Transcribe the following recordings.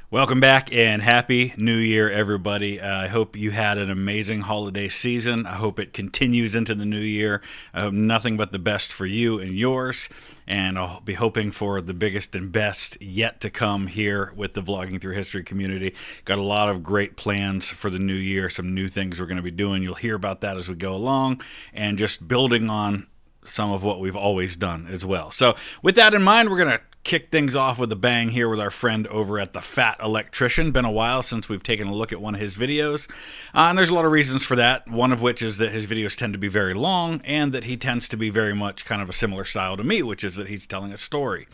Welcome back and Happy New Year, everybody. I hope you had an amazing holiday season. I hope it continues into the new year. I hope nothing but the best for you and yours. And I'll be hoping for the biggest and best yet to come here with the Vlogging Through History community. Got a lot of great plans for the new year, some new things we're going to be doing. You'll hear about that as we go along, and just building on some of what we've always done as well. So with that in mind, we're going to kick things off with a bang here with our friend over at the Fat Electrician. Been a while since we've taken a look at one of his videos, and there's a lot of reasons for that. One of which is that his videos tend to be very long, and that he tends to be very much kind of a similar style to me, which is that he's telling a story.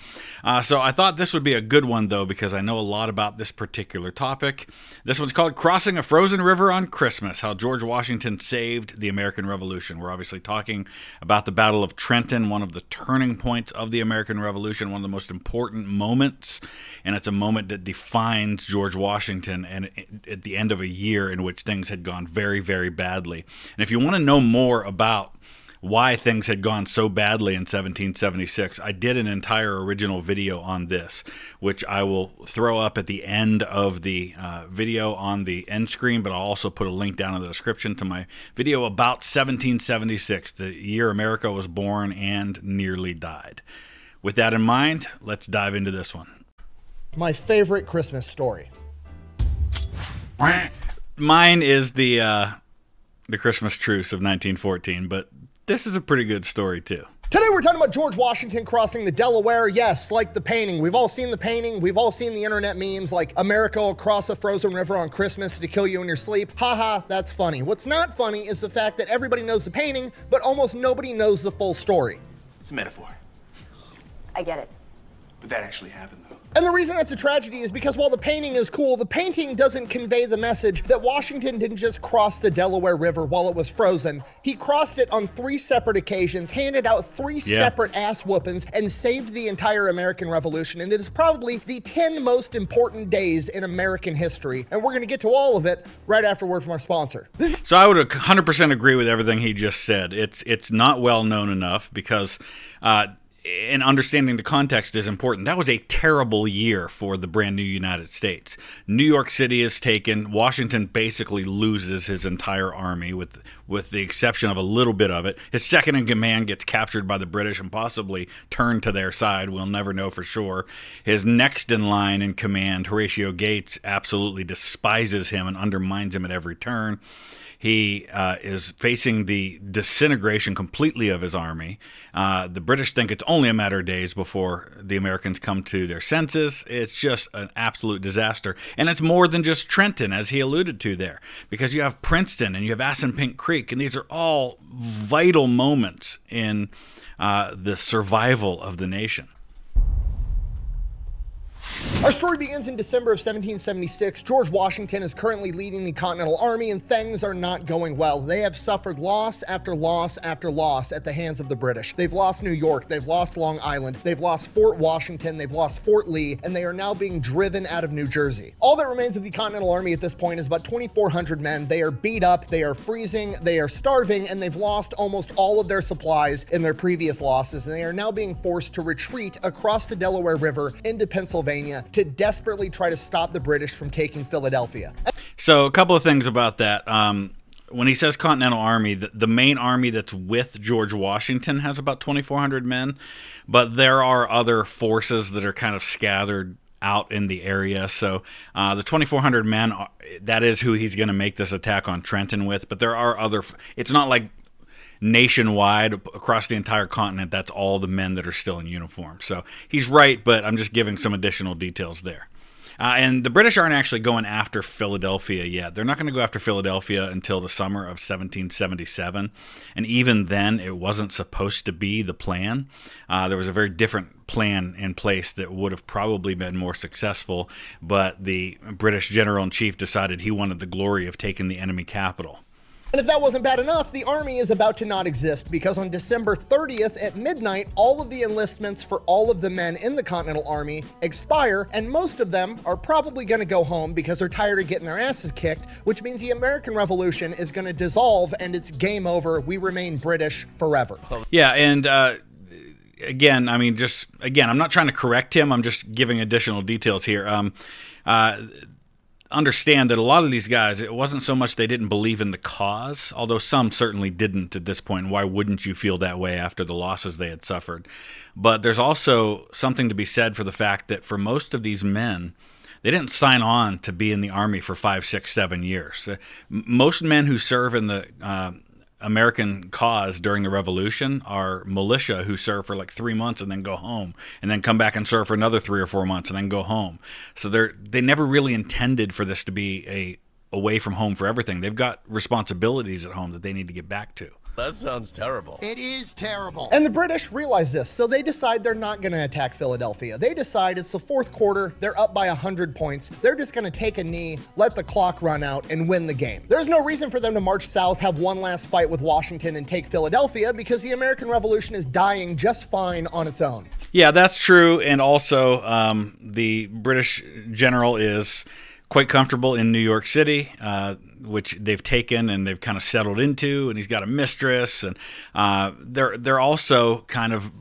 So I thought this would be a good one, though, because I know a lot about this particular topic. This one's called Crossing a Frozen River on Christmas, How George Washington Saved the American Revolution. We're obviously talking about the Battle of Trenton, one of the turning points of the American Revolution, one of the most important moments, and it's a moment that defines George Washington, and at the end of a year in which things had gone very, very badly. And if you want to know more about why things had gone so badly in 1776, I did an entire original video on this, which I will throw up at the end of the video on the end screen, but I'll also put a link down in the description to my video about 1776, the year America was born and nearly died. With that in mind, let's dive into this one. My favorite Christmas story. Mine is the Christmas truce of 1914, but this is a pretty good story too. Today we're talking about George Washington crossing the Delaware. Yes, like the painting. We've all seen the painting. We've all seen the internet memes like America will cross a frozen river on Christmas to kill you in your sleep. Haha, that's funny. What's not funny is the fact that everybody knows the painting, but almost nobody knows the full story. It's a metaphor. I get it. But that actually happened, though. And the reason that's a tragedy is because while the painting is cool, the painting doesn't convey the message that Washington didn't just cross the Delaware River while it was frozen. He crossed it on 3 separate occasions, handed out 3 separate ass whoopings, and saved the entire American Revolution. And it is probably the 10 most important days in American history. And we're going to get to all of it right after a word from our sponsor. So I would 100% agree with everything he just said. It's not well known enough because and understanding the context is important. That was a terrible year for the brand new United States. New York City is taken. Washington basically loses his entire army with the exception of a little bit of it. His second in command gets captured by the British and possibly turned to their side. We'll never know for sure. His next in line in command, Horatio Gates, absolutely despises him and undermines him at every turn. He is facing the disintegration completely of his army. The British think it's only a matter of days before the Americans come to their senses. It's just an absolute disaster. And it's more than just Trenton, as he alluded to there, because you have Princeton and you have Assunpink Creek, and these are all vital moments in the survival of the nation. Our story begins in December of 1776. George Washington is currently leading the Continental Army, and things are not going well. They have suffered loss after loss after loss at the hands of the British. They've lost New York, they've lost Long Island, they've lost Fort Washington, they've lost Fort Lee, and they are now being driven out of New Jersey. All that remains of the Continental Army at this point is about 2,400 men. They are beat up, they are freezing, they are starving, and they've lost almost all of their supplies in their previous losses, and they are now being forced to retreat across the Delaware River into Pennsylvania to desperately try to stop the British from taking Philadelphia. So a couple of things about that. When he says Continental Army, the main army that's with George Washington has about 2,400 men, but there are other forces that are kind of scattered out in the area. So the 2,400 men, that is who he's going to make this attack on Trenton with, but there are other, it's not like nationwide across the entire continent, that's all the men that are still in uniform. So he's right, but I'm just giving some additional details there. And the British aren't actually going after Philadelphia yet. They're not going to go after Philadelphia until the summer of 1777. And even then, it wasn't supposed to be the plan. There was a very different plan in place that would have probably been more successful, but the British general-in-chief decided he wanted the glory of taking the enemy capital. And if that wasn't bad enough, the army is about to not exist because on December 30th at midnight, all of the enlistments for all of the men in the Continental Army expire, and most of them are probably going to go home because they're tired of getting their asses kicked, which means the American Revolution is going to dissolve and it's game over. We remain British forever. Yeah, and again, I mean, I'm not trying to correct him. I'm just giving additional details here. Understand that a lot of these guys, it wasn't so much they didn't believe in the cause, although some certainly didn't at this point. Why wouldn't you feel that way after the losses they had suffered? But there's also something to be said for the fact that for most of these men, they didn't sign on to be in the Army for 5, 6, 7 years. Most men who serve in the American cause during the Revolution are militia who serve for like 3 months and then go home, and then come back and serve for another 3 or 4 months and then go home. So they never really intended for this to be away from home for everything. They've got responsibilities at home that they need to get back to. That sounds terrible. It is terrible. And the British realize this, so they decide they're not going to attack Philadelphia. They decide it's the fourth quarter, they're up by 100 points. They're just going to take a knee, let the clock run out, and win the game. There's no reason for them to march south, have one last fight with Washington, and take Philadelphia, because the American Revolution is dying just fine on its own. Yeah, that's true. And also, the British general is quite comfortable in New York City, which they've taken and they've kind of settled into, and he's got a mistress, and they're also kind of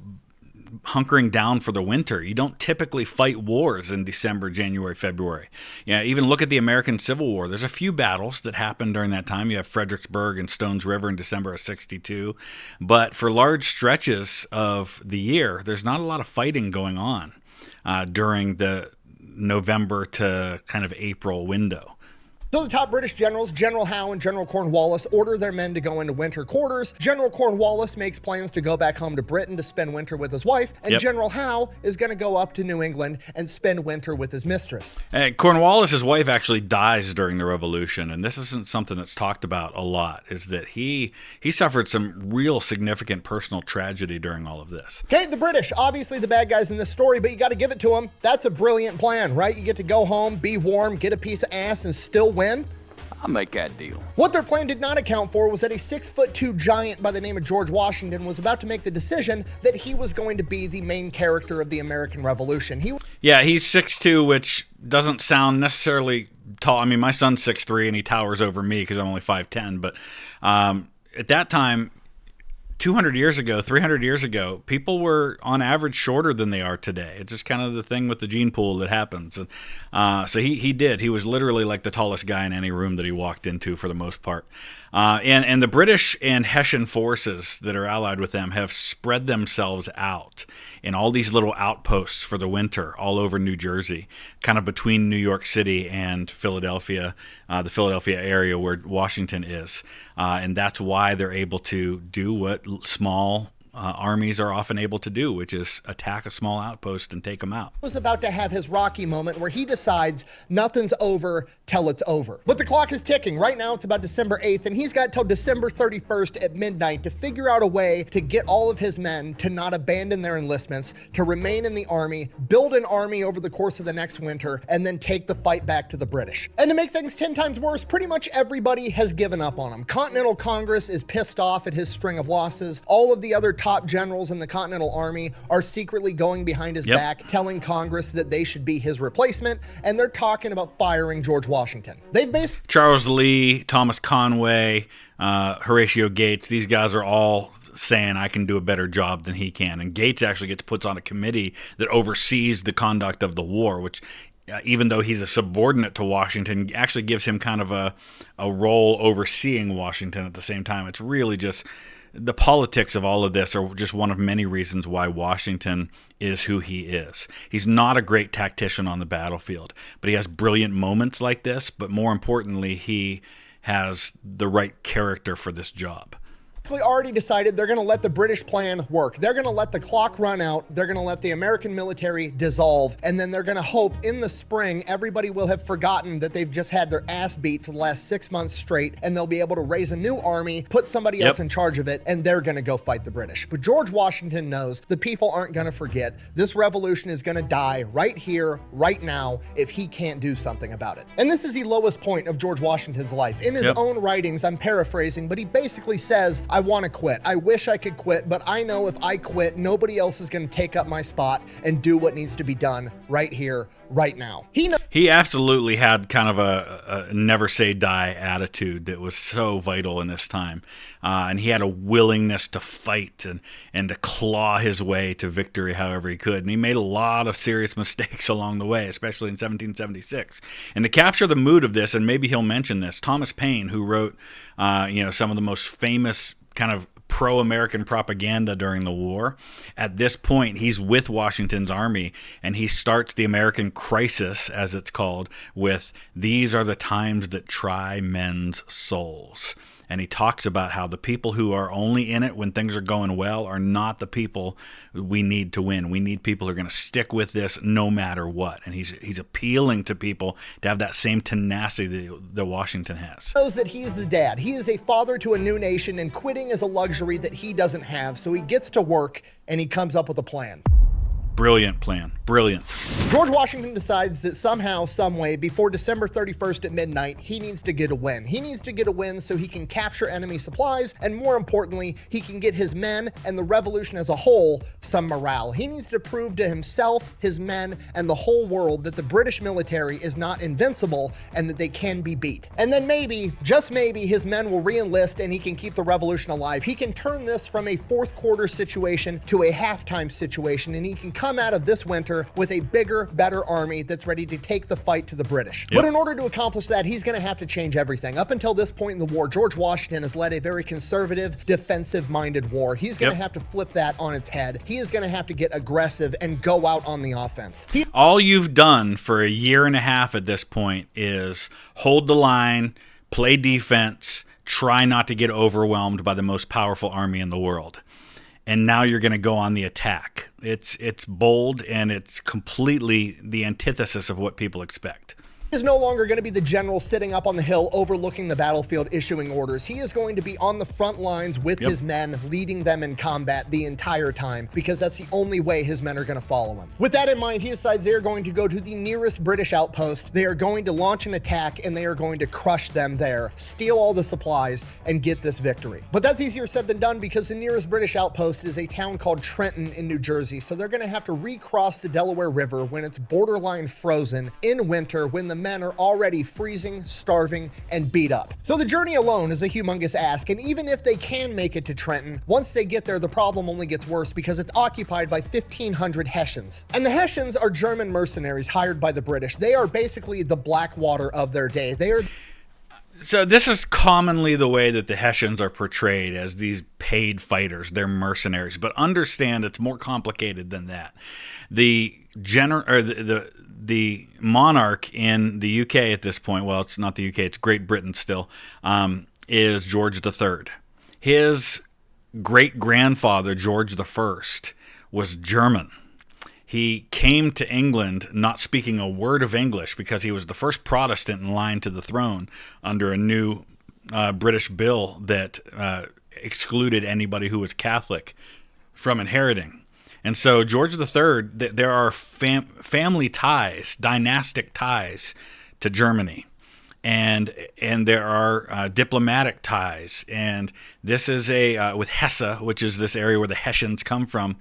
hunkering down for the winter. You don't typically fight wars in December, January, February. Yeah, even look at the American Civil War. There's a few battles that happened during that time. You have Fredericksburg and Stones River in December of '62, but for large stretches of the year, there's not a lot of fighting going on during the November to kind of April window. So the top British generals, General Howe and General Cornwallis, order their men to go into winter quarters. General Cornwallis makes plans to go back home to Britain to spend winter with his wife, and General Howe is going to go up to New England and spend winter with his mistress. And Cornwallis's wife actually dies during the Revolution, and this isn't something that's talked about a lot, is that he suffered some real significant personal tragedy during all of this. Okay, the British, obviously the bad guys in this story, but you got to give it to them. That's a brilliant plan, right? You get to go home, be warm, get a piece of ass, and still win. I'll make that deal. What their plan did not account for was that a 6'2" giant by the name of George Washington was about to make the decision that he was going to be the main character of the American Revolution. He's 6'2", which doesn't sound necessarily tall. I mean, my son's 6'3", and he towers over me because I'm only 5'10", but at that time, 200 years ago, 300 years ago, people were on average shorter than they are today. It's just kind of the thing with the gene pool that happens. And so he did. He was literally like the tallest guy in any room that he walked into for the most part. And the British and Hessian forces that are allied with them have spread themselves out in all these little outposts for the winter all over New Jersey, kind of between New York City and Philadelphia, the Philadelphia area where Washington is. And that's why they're able to do what small armies are often able to do, which is attack a small outpost and take them out. Was about to have his Rocky moment where he decides nothing's over till it's over. But the clock is ticking. Right now it's about December 8th, and he's got till December 31st at midnight to figure out a way to get all of his men to not abandon their enlistments, to remain in the army, build an army over the course of the next winter, and then take the fight back to the British. And to make things 10 times worse, pretty much everybody has given up on him. Continental Congress is pissed off at his string of losses. All of the other top generals in the Continental Army are secretly going behind his back, telling Congress that they should be his replacement, and they're talking about firing George Washington. They've basically Charles Lee, Thomas Conway, Horatio Gates, these guys are all saying I can do a better job than he can. And Gates actually gets put on a committee that oversees the conduct of the war, which even though he's a subordinate to Washington, actually gives him kind of a role overseeing Washington at the same time. It's really just the politics of all of this are just one of many reasons why Washington is who he is. He's not a great tactician on the battlefield, but he has brilliant moments like this. But more importantly, he has the right character for this job. already decided they're going to let the British plan work. They're going to let the clock run out. They're going to let the American military dissolve. And then they're going to hope in the spring everybody will have forgotten that they've just had their ass beat for the last 6 months straight, and they'll be able to raise a new army, put somebody else in charge of it, and they're going to go fight the British. But George Washington knows the people aren't going to forget. This revolution is going to die right here, right now, if he can't do something about it. And this is the lowest point of George Washington's life. In his own writings, I'm paraphrasing, but he basically says, I want to quit. I wish I could quit, but I know if I quit, nobody else is going to take up my spot and do what needs to be done right here, right now. He absolutely had kind of a never say die attitude that was so vital in this time. And he had a willingness to fight and to claw his way to victory however he could. And he made a lot of serious mistakes along the way, especially in 1776. And to capture the mood of this, and maybe he'll mention this, Thomas Paine, who wrote some of the most famous kind of pro-American propaganda during the war. At this point, he's with Washington's army, and he starts the American crisis, as it's called, with "These are the times that try men's souls." And he talks about how the people who are only in it when things are going well are not the people we need to win. We need people who are going to stick with this no matter what. And he's appealing to people to have that same tenacity that Washington has. Knows that he's the dad. He is a father to a new nation, and quitting is a luxury that he doesn't have. So he gets to work, and he comes up with a plan. Brilliant plan. Brilliant. George Washington decides that somehow, someway, before December 31st at midnight, he needs to get a win. He needs to get a win so he can capture enemy supplies, and more importantly, he can get his men and the revolution as a whole some morale. He needs to prove to himself, his men, and the whole world that the British military is not invincible and that they can be beat. And then maybe, just maybe, his men will re-enlist and he can keep the revolution alive. He can turn this from a fourth quarter situation to a halftime situation, and he can come out of this winter with a bigger, better army that's ready to take the fight to the British. But in order to accomplish that, he's going to have to change everything. Up until this point in the war, George Washington has led a very conservative, defensive-minded war. He's going to have to flip that on its head. He is going to have to get aggressive and go out on the offense. All you've done for a year and a half at this point is hold the line, play defense, try not to get overwhelmed by the most powerful army in the world. And now you're going to go on the attack. It's bold, and it's completely the antithesis of what people expect. He is no longer going to be the general sitting up on the hill overlooking the battlefield issuing orders. He is going to be on the front lines with his men, leading them in combat the entire time, because that's the only way his men are going to follow him. With that in mind, he decides they are going to go to the nearest British outpost. They are going to launch an attack, and they are going to crush them there, steal all the supplies, and get this victory. But that's easier said than done, because the nearest British outpost is a town called Trenton in New Jersey, so they're going to have to recross the Delaware River when it's borderline frozen in winter, when the men are already freezing, starving, and beat up. So the journey alone is a humongous ask, and even if they can make it to Trenton, once they get there, the problem only gets worse because it's occupied by 1,500 Hessians. And the Hessians are German mercenaries hired by the British. They are basically the Blackwater of their day. So this is commonly the way that the Hessians are portrayed, as these paid fighters. They're mercenaries. But understand, it's more complicated than that. The monarch in the UK at this point, well, it's not the UK, it's Great Britain still, is George III. His great-grandfather, George I, was German. He came to England not speaking a word of English because he was the first Protestant in line to the throne under a new British bill that excluded anybody who was Catholic from inheriting. And so George III, there are family ties, dynastic ties to Germany. And there are diplomatic ties. And this is with Hesse, which is this area where the Hessians come from,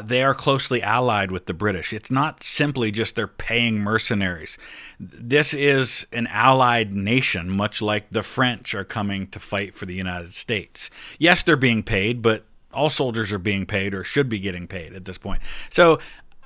they are closely allied with the British. It's not simply just they're paying mercenaries. This is an allied nation, much like the French are coming to fight for the United States. Yes, they're being paid, but all soldiers are being paid or should be getting paid at this point. So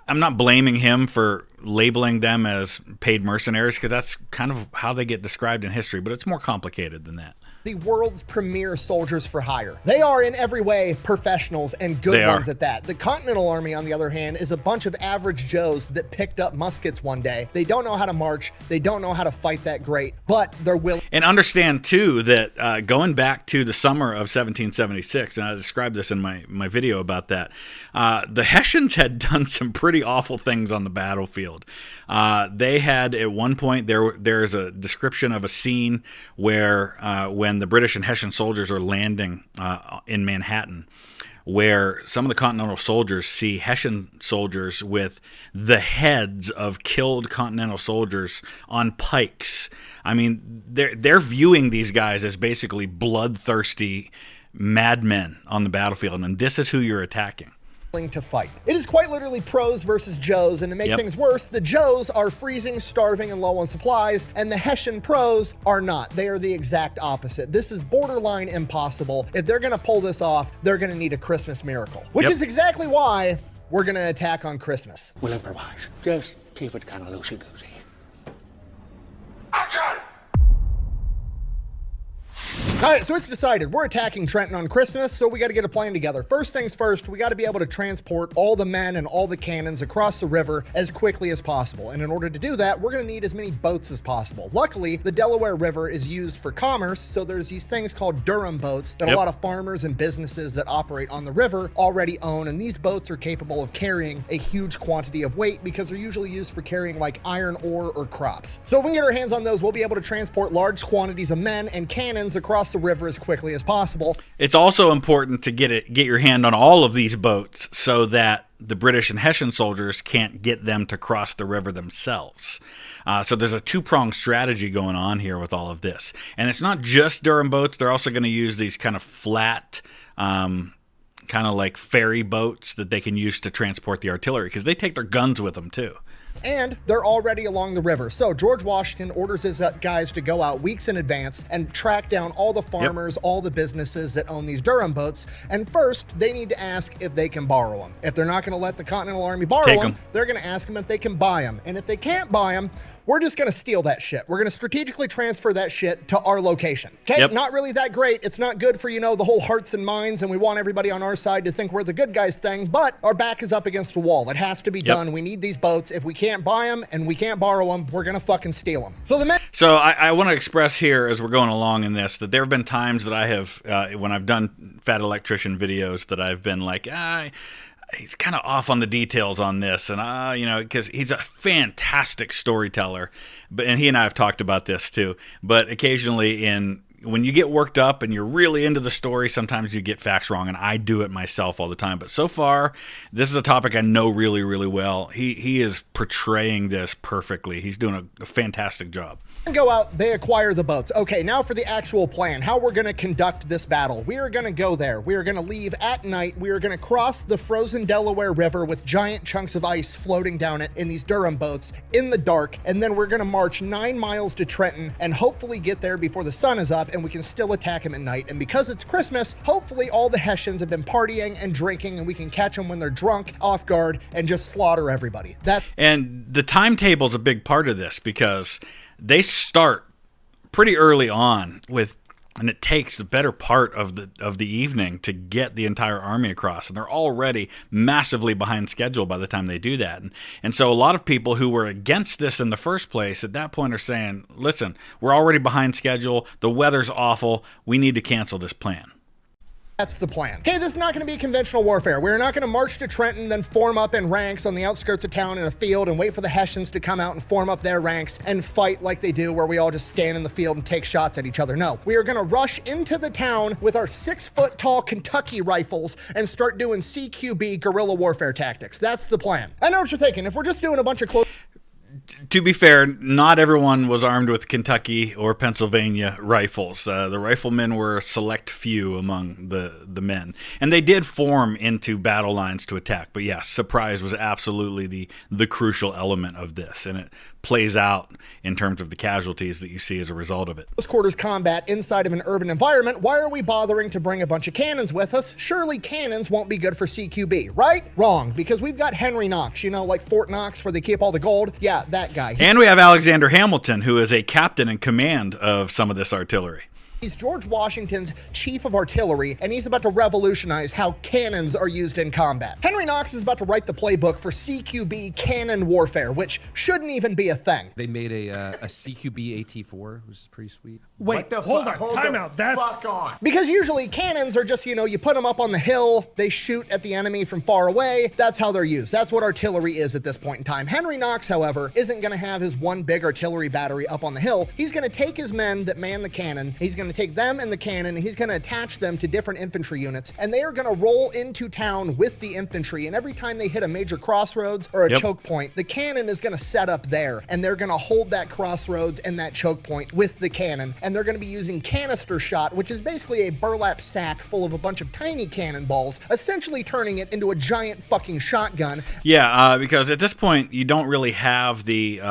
I'm not blaming him for labeling them as paid mercenaries, because that's kind of how they get described in history, but it's more complicated than that. The world's premier soldiers for hire. They are in every way professionals, and good ones at that. The Continental Army, on the other hand, is a bunch of average Joes that picked up muskets one day. They don't know how to march. They don't know how to fight that great, but they're willing. And understand, too, that going back to the summer of 1776, and I described this in my video about that, the Hessians had done some pretty awful things on the battlefield. They had, at one point, there's a description of a scene where when the British and Hessian soldiers are landing in Manhattan, where some of the Continental soldiers see Hessian soldiers with the heads of killed Continental soldiers on pikes. I mean, they're viewing these guys as basically bloodthirsty madmen on the battlefield, and this is who you're attacking. To fight. It is quite literally pros versus Joes, and to make things worse, the Joes are freezing, starving, and low on supplies, and the Hessian pros are not. They are the exact opposite. This is borderline impossible. If they're gonna pull this off, they're gonna need a Christmas miracle, which is exactly why we're gonna attack on Christmas. We'll improvise. Just keep it kind of loosey-goosey. All right, so it's decided. We're attacking Trenton on Christmas, so we got to get a plan together. First things first, we got to be able to transport all the men and all the cannons across the river as quickly as possible. And in order to do that, we're going to need as many boats as possible. Luckily, the Delaware River is used for commerce, so there's these things called Durham boats that a lot of farmers and businesses that operate on the river already own. And these boats are capable of carrying a huge quantity of weight because they're usually used for carrying like iron ore or crops. So if we can get our hands on those, we'll be able to transport large quantities of men and cannons across the river as quickly as possible. It's also important to get your hand on all of these boats so that the British and Hessian soldiers can't get them to cross the river themselves. So there's a two-pronged strategy going on here with all of this. And it's not just Durham boats. They're also going to use these kind of flat, kind of like ferry boats that they can use to transport the artillery, because they take their guns with them too. And they're already along the river. So George Washington orders his guys to go out weeks in advance and track down all the farmers, all the businesses that own these Durham boats. And first, they need to ask if they can borrow them. If they're not going to let the Continental Army borrow them, they're going to ask them if they can buy them. And if they can't buy them, we're just going to steal that shit. We're going to strategically transfer that shit to our location. Okay? Not really that great. It's not good for, the whole hearts and minds, and we want everybody on our side to think we're the good guys thing, but our back is up against the wall. It has to be done. We need these boats. If we can't buy them and we can't borrow them, we're going to fucking steal them. So I want to express here as we're going along in this that there have been times that I have, when I've done Fat Electrician videos, that I've been like, he's kind of off on the details on this, and because he's a fantastic storyteller, and he and I have talked about this too. But occasionally, when you get worked up and you're really into the story, sometimes you get facts wrong, and I do it myself all the time. But so far, this is a topic I know really, really well. He is portraying this perfectly. He's doing a fantastic job. Go out, they acquire the boats. Okay, now for the actual plan, how we're going to conduct this battle. We are going to go there. We are going to leave at night. We are going to cross the frozen Delaware River with giant chunks of ice floating down it in these Durham boats in the dark. And then we're going to march 9 miles to Trenton and hopefully get there before the sun is up, and we can still attack him at night. And because it's Christmas, hopefully all the Hessians have been partying and drinking, and we can catch them when they're drunk, off guard, and just slaughter everybody. And the timetable is a big part of this, because they start pretty early on and it takes the better part of the evening to get the entire army across, and they're already massively behind schedule by the time they do that. And so a lot of people who were against this in the first place at that point are saying, listen, we're already behind schedule, the weather's awful, we need to cancel this plan. That's the plan. Okay, this is not going to be conventional warfare. We're not going to march to Trenton, then form up in ranks on the outskirts of town in a field and wait for the Hessians to come out and form up their ranks and fight like they do, where we all just stand in the field and take shots at each other. No, we are going to rush into the town with our 6-foot-tall Kentucky rifles and start doing CQB guerrilla warfare tactics. That's the plan. I know what you're thinking. If we're just doing a bunch of close... To be fair, not everyone was armed with Kentucky or Pennsylvania rifles. The riflemen were a select few among the men. And they did form into battle lines to attack. But yes, surprise was absolutely the crucial element of this. And it plays out in terms of the casualties that you see as a result of it. Close quarters combat inside of an urban environment. Why are we bothering to bring a bunch of cannons with us? Surely cannons won't be good for CQB, right? Wrong, because we've got Henry Knox, like Fort Knox where they keep all the gold. Yeah, that guy. And we have Alexander Hamilton, who is a captain in command of some of this artillery. He's George Washington's chief of artillery, and he's about to revolutionize how cannons are used in combat. Henry Knox is about to write the playbook for CQB cannon warfare, which shouldn't even be a thing. They made a CQB AT-4, which is pretty sweet. Wait, hold on, time out. Fuck on. Because usually cannons are just, you put them up on the hill, they shoot at the enemy from far away. That's how they're used. That's what artillery is at this point in time. Henry Knox, however, isn't going to have his one big artillery battery up on the hill. He's going to take his men that man the cannon. He's going to to take them and the cannon, and he's going to attach them to different infantry units, and they are going to roll into town with the infantry, and every time they hit a major crossroads or a choke point, the cannon is going to set up there, and they're going to hold that crossroads and that choke point with the cannon, and they're going to be using canister shot, which is basically a burlap sack full of a bunch of tiny cannonballs, essentially turning it into a giant fucking shotgun. Yeah, because at this point, you don't really have the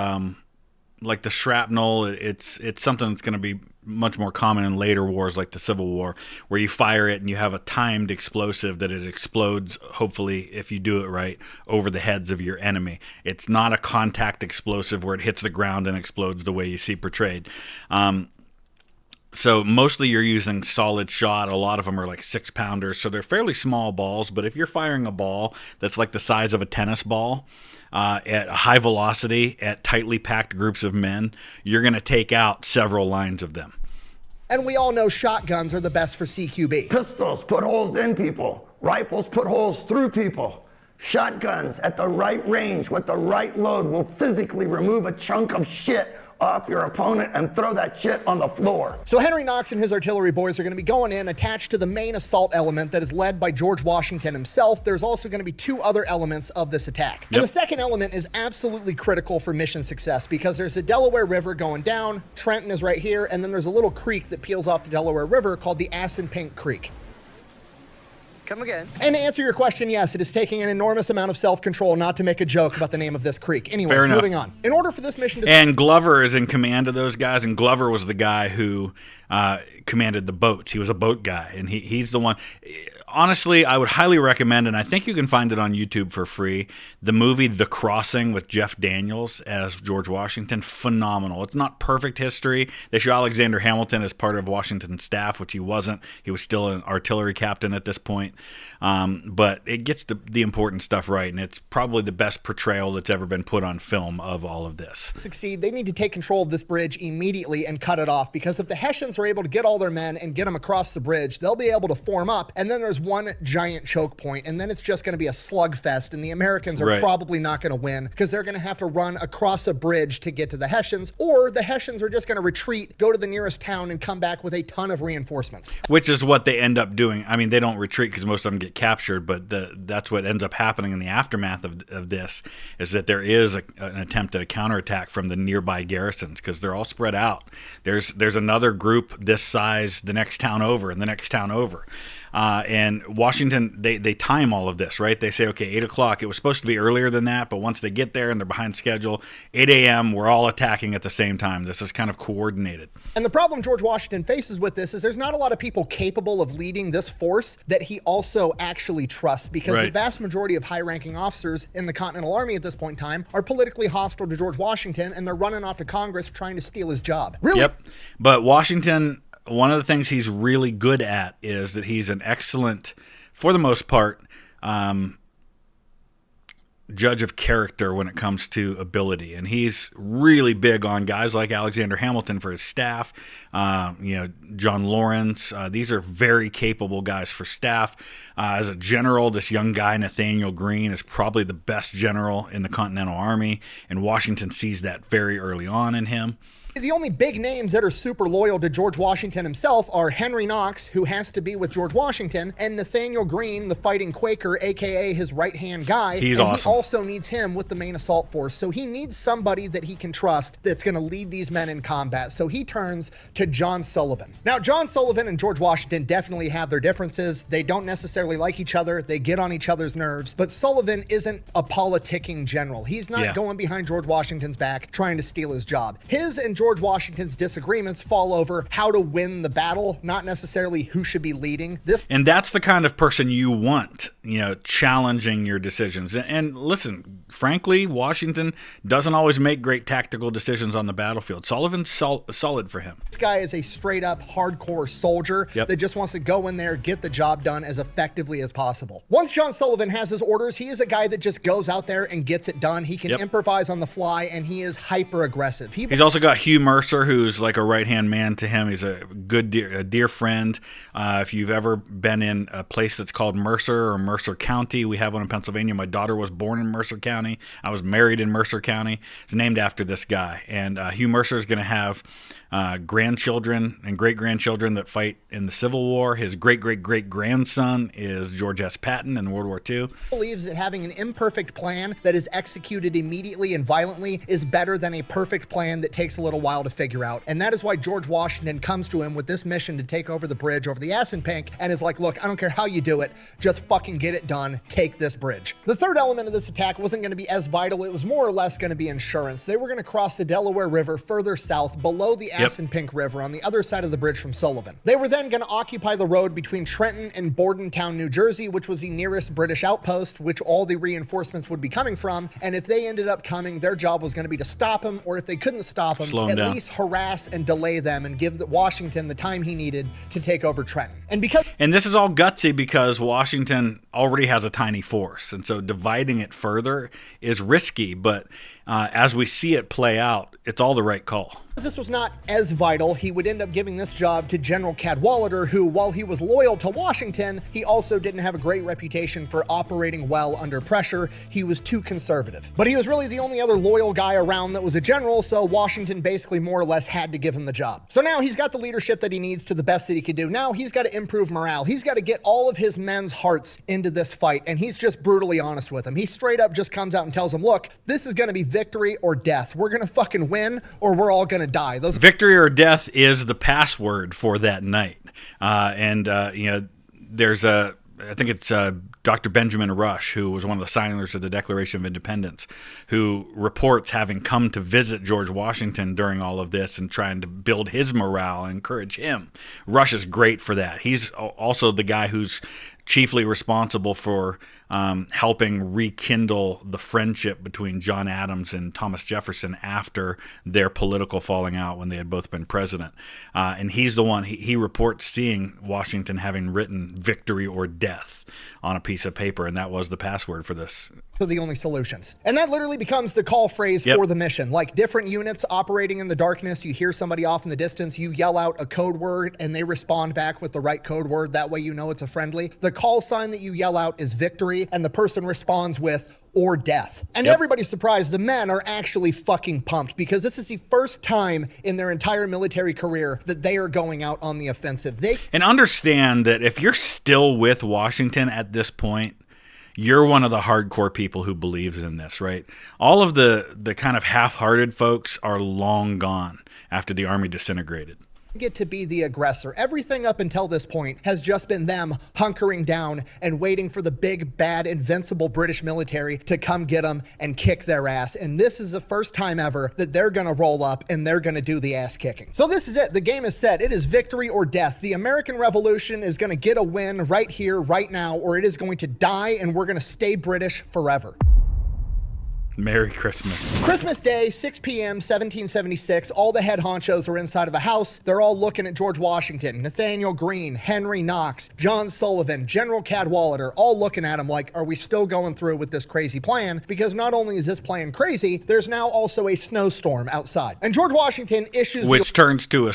like the shrapnel. It's something that's going to be much more common in later wars like the Civil War, where you fire it and you have a timed explosive that it explodes, hopefully, if you do it right, over the heads of your enemy. It's not a contact explosive where it hits the ground and explodes the way you see portrayed. So mostly you're using solid shot. A lot of them are like 6-pounders, so they're fairly small balls. But if you're firing a ball that's like the size of a tennis ball at a high velocity, at tightly packed groups of men, you're going to take out several lines of them. And we all know shotguns are the best for CQB. Pistols put holes in people. Rifles put holes through people. Shotguns at the right range with the right load will physically remove a chunk of shit off your opponent and throw that shit on the floor. So Henry Knox and his artillery boys are going to be going in attached to the main assault element that is led by George Washington himself. There's also going to be 2 other elements of this attack. And the second element is absolutely critical for mission success because there's a Delaware River going down, Trenton is right here, and then there's a little creek that peels off the Delaware River called the Assunpink Creek. Come again. And to answer your question, yes, it is taking an enormous amount of self-control not to make a joke about the name of this creek. Anyways, moving on. In order for this mission to... And Glover is in command of those guys, and Glover was the guy who commanded the boats. He was a boat guy, and he's the one... Honestly, I would highly recommend, and I think you can find it on YouTube for free, the movie The Crossing with Jeff Daniels as George Washington. Phenomenal. It's not perfect history. They show Alexander Hamilton as part of Washington's staff, which he wasn't. He was still an artillery captain at this point. But it gets the important stuff right, and it's probably the best portrayal that's ever been put on film of all of this. Succeed, they need to take control of this bridge immediately and cut it off, because if the Hessians are able to get all their men and get them across the bridge, they'll be able to form up, and then there's one giant choke point, and then it's just going to be a slugfest, and the Americans are probably not going to win because they're going to have to run across a bridge to get to the Hessians, or the Hessians are just going to retreat, go to the nearest town, and come back with a ton of reinforcements. Which is what they end up doing. I mean, they don't retreat because most of them get captured, but that's what ends up happening in the aftermath of this, is that there is an attempt at a counterattack from the nearby garrisons because they're all spread out. There's another group this size the next town over and the next town over. And Washington, they time all of this, right? They say, okay, 8 o'clock. It was supposed to be earlier than that, but once they get there and they're behind schedule, 8 a.m., we're all attacking at the same time. This is kind of coordinated. And the problem George Washington faces with this is there's not a lot of people capable of leading this force that he also actually trusts, because the vast majority of high-ranking officers in the Continental Army at this point in time are politically hostile to George Washington, and they're running off to Congress trying to steal his job. Really? Yep. But Washington... One of the things he's really good at is that he's an excellent, for the most part, judge of character when it comes to ability. And he's really big on guys like Alexander Hamilton for his staff, John Lawrence. These are very capable guys for staff. As a general, this young guy, Nathaniel Greene, is probably the best general in the Continental Army, and Washington sees that very early on in him. The only big names that are super loyal to George Washington himself are Henry Knox, who has to be with George Washington, and Nathaniel Greene, the fighting Quaker, aka his right-hand guy. He's and awesome. He also needs him with the main assault force. So he needs somebody that he can trust that's going to lead these men in combat. So he turns to John Sullivan. Now, John Sullivan and George Washington definitely have their differences. They don't necessarily like each other. They get on each other's nerves. But Sullivan isn't a politicking general. He's not going behind George Washington's back trying to steal his job. His and George Washington's disagreements fall over how to win the battle, not necessarily who should be leading. And that's the kind of person you want, challenging your decisions. And listen, frankly, Washington doesn't always make great tactical decisions on the battlefield. Sullivan's solid for him. This guy is a straight up hardcore soldier that just wants to go in there, get the job done as effectively as possible. Once John Sullivan has his orders, he is a guy that just goes out there and gets it done. He can improvise on the fly, and he is hyper aggressive. He's also got Hugh Mercer, who's like a right-hand man to him. He's a good, dear friend. If you've ever been in a place that's called Mercer or Mercer County, we have one in Pennsylvania. My daughter was born in Mercer County. I was married in Mercer County. It's named after this guy. And Hugh Mercer is going to have grandchildren and great-grandchildren that fight in the Civil War. His great-great-great-grandson is George S. Patton in World War II. Believes that having an imperfect plan that is executed immediately and violently is better than a perfect plan that takes a little while to figure out. And that is why George Washington comes to him with this mission to take over the bridge over the Assunpink and is like, look, I don't care how you do it, just fucking get it done, take this bridge. The third element of this attack wasn't going to be as vital. It was more or less going to be insurance. They were going to cross the Delaware River further south below the Assunpink River on the other side of the bridge from Sullivan. They were then going to occupy the road between Trenton and Bordentown, New Jersey, which was the nearest British outpost, which all the reinforcements would be coming from. And if they ended up coming, their job was going to be to stop them, or if they couldn't stop them, at least harass and delay them and give Washington the time he needed to take over Trenton. And this is all gutsy because Washington already has a tiny force, and so dividing it further is risky, but as we see it play out, it's all the right call. This was not as vital. He would end up giving this job to General Cadwalader, who, while he was loyal to Washington, he also didn't have a great reputation for operating well under pressure. He was too conservative. But he was really the only other loyal guy around that was a general, so Washington basically more or less had to give him the job. So now he's got the leadership that he needs to the best that he could do. Now he's got to improve morale. He's got to get all of his men's hearts into this fight, and he's just brutally honest with them. He straight up just comes out and tells them, look, this is going to be victory or death. We're going to fucking win, or we're all going to die. Victory or death is the password for that night. There's I think it's Dr. Benjamin Rush, who was one of the signers of the Declaration of Independence, who reports having come to visit George Washington during all of this and trying to build his morale and encourage him. Rush is great for that. He's also the guy who's chiefly responsible for helping rekindle the friendship between John Adams and Thomas Jefferson after their political falling out when they had both been president. And he's the one, he reports seeing Washington having written victory or death on a piece of paper, and that was the password for this. The only solutions. And that literally becomes the call phrase for the mission. Like different units operating in the darkness, you hear somebody off in the distance, you yell out a code word and they respond back with the right code word. That way you know it's a friendly. The call sign that you yell out is victory, and the person responds with or death. And everybody's surprised. The men are actually fucking pumped because this is the first time in their entire military career that they are going out on the offensive. And understand that if you're still with Washington at this point, you're one of the hardcore people who believes in this, right? All of the kind of half-hearted folks are long gone after the army disintegrated. Get to be the aggressor. Everything up until this point has just been them hunkering down and waiting for the big, bad, invincible British military to come get them and kick their ass. And this is the first time ever that they're going to roll up and they're going to do the ass kicking. So this is it. The game is set. It is victory or death. The American Revolution is going to get a win right here, right now, or it is going to die and we're going to stay British forever. Merry Christmas. Christmas Day, 6 p.m., 1776. All the head honchos are inside of a house. They're all looking at George Washington, Nathaniel Greene, Henry Knox, John Sullivan, General Cadwalader, all looking at him like, are we still going through with this crazy plan? Because not only is this plan crazy, there's now also a snowstorm outside. And George Washington issues... Which turns to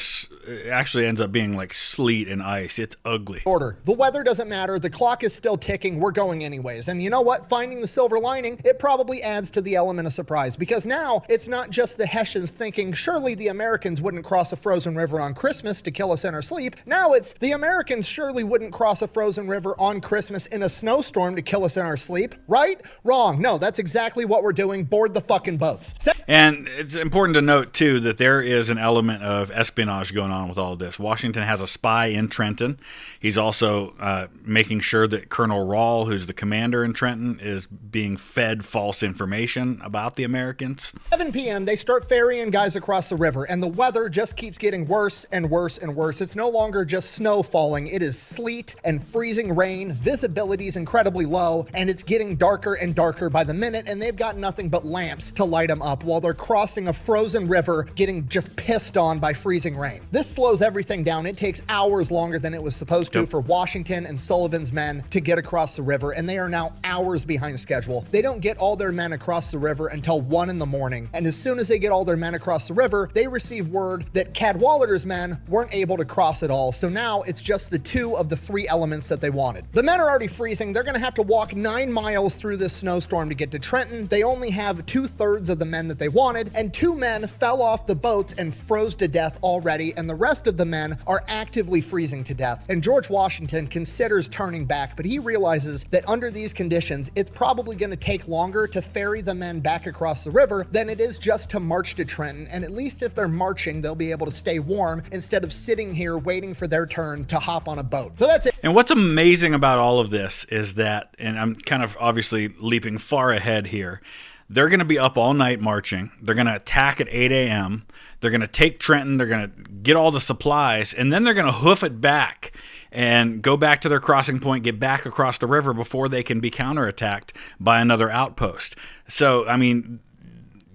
actually ends up being like sleet and ice. It's ugly. Order. The weather doesn't matter. The clock is still ticking. We're going anyways. And you know what? Finding the silver lining, it probably adds to the element of surprise, because now it's not just the Hessians thinking surely the Americans wouldn't cross a frozen river on Christmas to kill us in our sleep. Now it's the Americans surely wouldn't cross a frozen river on Christmas in a snowstorm to kill us in our sleep. Right? Wrong. No, that's exactly what we're doing. Board the fucking boats. And it's important to note too that there is an element of espionage going on with all of this. Washington has a spy in Trenton. He's also making sure that Colonel Rahl, who's the commander in Trenton, is being fed false information about the Americans. 7 p.m., they start ferrying guys across the river, and the weather just keeps getting worse and worse and worse. It's no longer just snow falling. It is sleet and freezing rain. Visibility is incredibly low, and it's getting darker and darker by the minute, and they've got nothing but lamps to light them up while they're crossing a frozen river, getting just pissed on by freezing rain. This This slows everything down. It takes hours longer than it was supposed to for Washington and Sullivan's men to get across the river, and they are now hours behind schedule. They don't get all their men across the river until 1 in the morning, and as soon as they get all their men across the river, they receive word that Cadwallader's men weren't able to cross at all, so now it's just the 2 of the 3 elements that they wanted. The men are already freezing. They're gonna have to walk 9 miles through this snowstorm to get to Trenton. They only have 2/3 of the men that they wanted, and 2 men fell off the boats and froze to death already, and the rest of the men are actively freezing to death. And George Washington considers turning back, but he realizes that under these conditions, it's probably gonna take longer to ferry the men back across the river than it is just to march to Trenton, and at least if they're marching, they'll be able to stay warm instead of sitting here waiting for their turn to hop on a boat. So that's it. And what's amazing about all of this is that, and I'm kind of obviously leaping far ahead here, they're going to be up all night marching. They're going to attack at 8 a.m. They're going to take Trenton. They're going to get all the supplies, and then they're going to hoof it back and go back to their crossing point, get back across the river before they can be counterattacked by another outpost. So, I mean,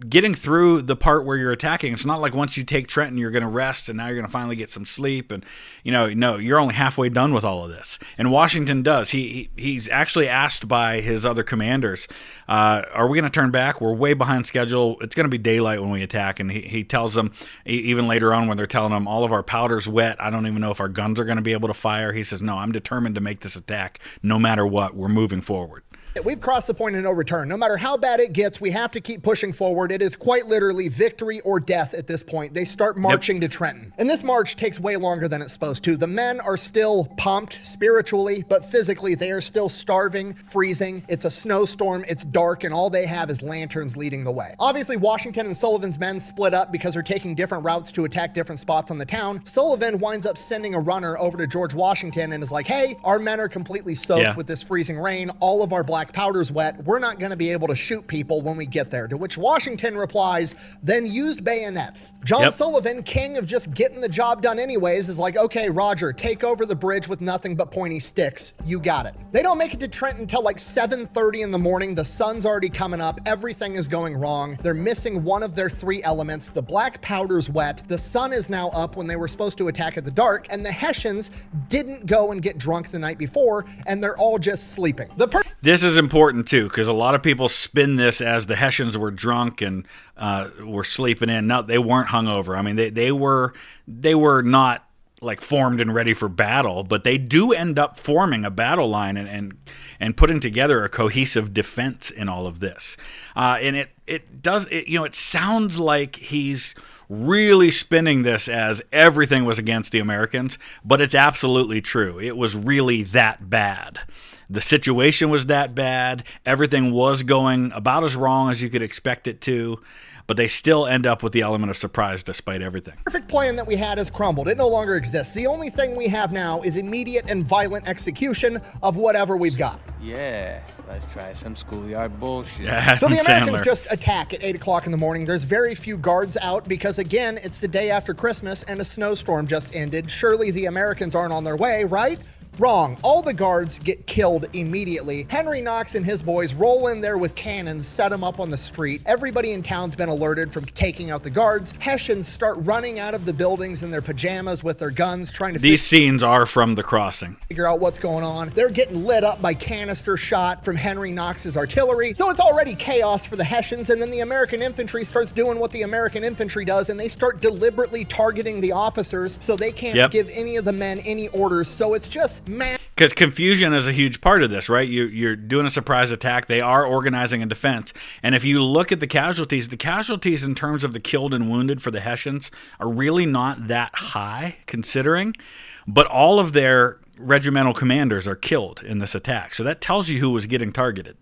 getting through the part where you're attacking, it's not like once you take Trenton, you're going to rest and now you're going to finally get some sleep. And, no, you're only halfway done with all of this. And Washington does. He's actually asked by his other commanders, are we going to turn back? We're way behind schedule. It's going to be daylight when we attack. And he tells them, even later on when they're telling him all of our powder's wet, I don't even know if our guns are going to be able to fire. He says, no, I'm determined to make this attack no matter what. We're moving forward. We've crossed the point of no return. No matter how bad it gets, we have to keep pushing forward. It is quite literally victory or death at this point. They start marching to Trenton. And this march takes way longer than it's supposed to. The men are still pumped spiritually, but physically they are still starving, freezing. It's a snowstorm, it's dark, and all they have is lanterns leading the way. Obviously, Washington and Sullivan's men split up because they're taking different routes to attack different spots on the town. Sullivan winds up sending a runner over to George Washington and is like, hey, our men are completely soaked with this freezing rain. All of our black powder's wet. We're not going to be able to shoot people when we get there. To which Washington replies, then use bayonets. John Sullivan, king of just getting the job done anyways, is like, okay, Roger, take over the bridge with nothing but pointy sticks. You got it. They don't make it to Trenton until like 7:30 in the morning. The sun's already coming up. Everything is going wrong. They're missing one of their 3 elements. The black powder's wet. The sun is now up when they were supposed to attack at the dark, and the Hessians didn't go and get drunk the night before, and they're all just sleeping. This is important too, because a lot of people spin this as the Hessians were drunk and were sleeping in. No, they weren't hungover. I mean, they were not like formed and ready for battle, but they do end up forming a battle line and putting together a cohesive defense in all of this. And it sounds like he's really spinning this as everything was against the Americans, but it's absolutely true. It was really that bad. The situation was that bad. Everything was going about as wrong as you could expect it to, but they still end up with the element of surprise despite everything. The perfect plan that we had has crumbled. It no longer exists. The only thing we have now is immediate and violent execution of whatever we've got. Yeah, let's try some schoolyard bullshit. Yeah, so the Americans just attack at 8 o'clock in the morning. There's very few guards out because, again, it's the day after Christmas and a snowstorm just ended. Surely the Americans aren't on their way, right? Wrong. All the guards get killed immediately. Henry Knox and his boys roll in there with cannons, set them up on the street. Everybody in town's been alerted from taking out the guards. Hessians start running out of the buildings in their pajamas with their guns, trying to These scenes are from The Crossing. Figure out what's going on. They're getting lit up by canister shot from Henry Knox's artillery. So it's already chaos for the Hessians, and then the American infantry starts doing what the American infantry does, and they start deliberately targeting the officers so they can't give any of the men any orders. So it's just because confusion is a huge part of this, right? You're doing a surprise attack. They are organizing a defense. And if you look at the casualties in terms of the killed and wounded for the Hessians are really not that high considering. But all of their regimental commanders are killed in this attack. So that tells you who was getting targeted.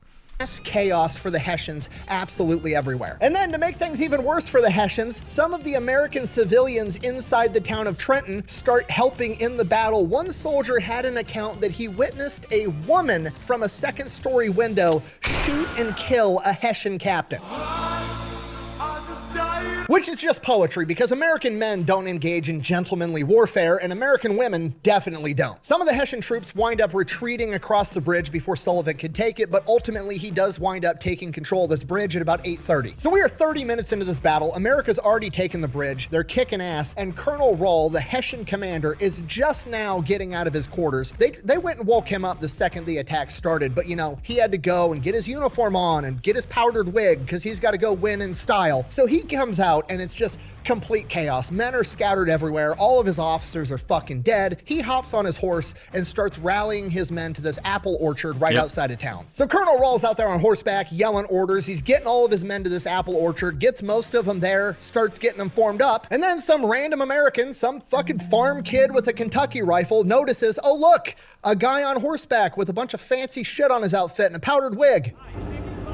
Chaos for the Hessians absolutely everywhere. And then to make things even worse for the Hessians, some of the American civilians inside the town of Trenton start helping in the battle. One soldier had an account that he witnessed a woman from a second-story window shoot and kill a Hessian captain. I just died Which is just poetry, because American men don't engage in gentlemanly warfare, and American women definitely don't. Some of the Hessian troops wind up retreating across the bridge before Sullivan could take it, but ultimately he does wind up taking control of this bridge at about 8:30. So we are 30 minutes into this battle. America's already taken the bridge. They're kicking ass, and Colonel Rahl, the Hessian commander, is just now getting out of his quarters. They went and woke him up the second the attack started, but you know, he had to go and get his uniform on and get his powdered wig because he's got to go win in style. So he comes out and it's just complete chaos. Men are scattered everywhere. All of his officers are fucking dead. He hops on his horse and starts rallying his men to this apple orchard right outside of town. So Colonel Rahl's out there on horseback yelling orders. He's getting all of his men to this apple orchard, gets most of them there, starts getting them formed up, and then some random American, some fucking farm kid with a Kentucky rifle notices, oh look, a guy on horseback with a bunch of fancy shit on his outfit and a powdered wig.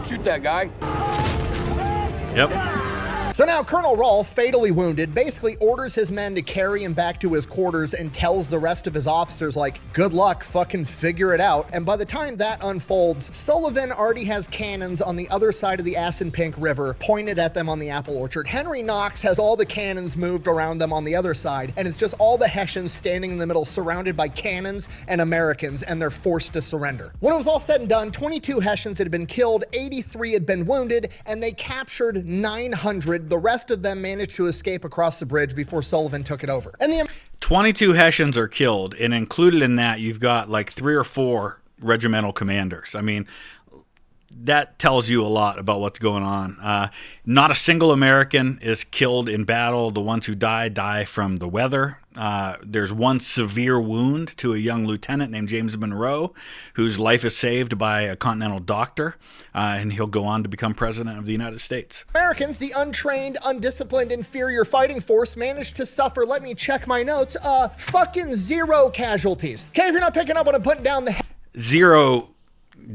Shoot that guy. Yep. So now Colonel Rahl, fatally wounded, basically orders his men to carry him back to his quarters and tells the rest of his officers, like, good luck, fucking figure it out. And by the time that unfolds, Sullivan already has cannons on the other side of the Assunpink River pointed at them on the apple orchard. Henry Knox has all the cannons moved around them on the other side, and it's just all the Hessians standing in the middle surrounded by cannons and Americans, and they're forced to surrender. When it was all said and done, 22 Hessians had been killed, 83 had been wounded, and they captured 900. The rest of them managed to escape across the bridge before Sullivan took it over. And 22 Hessians are killed, and included in that, you've got like 3 or 4 regimental commanders. I mean, that tells you a lot about what's going on. Not a single American is killed in battle. The ones who die from the weather. There's one severe wound to a young lieutenant named James Monroe, whose life is saved by a continental doctor, and he'll go on to become president of the United States. Americans, the untrained, undisciplined, inferior fighting force, managed to suffer, let me check my notes, fucking 0 casualties. Okay, if you're not picking up what I'm putting down, the 0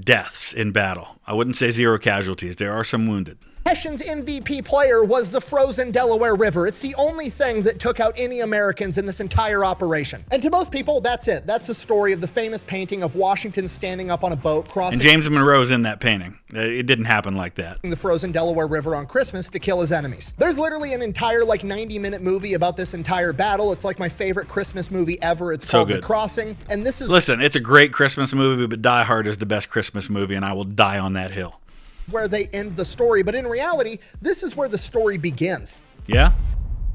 deaths in battle. I wouldn't say 0 casualties. There are some wounded. Hessian's MVP player was the frozen Delaware River. It's the only thing that took out any Americans in this entire operation. And to most people, that's it. That's the story of the famous painting of Washington standing up on a boat crossing. And James Monroe's in that painting. It didn't happen like that. The frozen Delaware River on Christmas to kill his enemies. There's literally an entire 90-minute movie about this entire battle. It's like my favorite Christmas movie ever. It's called The Crossing. And this is... Listen, it's a great Christmas movie, but Die Hard is the best Christmas movie, and I will die on that hill. Where they end the story, but in reality, this is where the story begins. Yeah,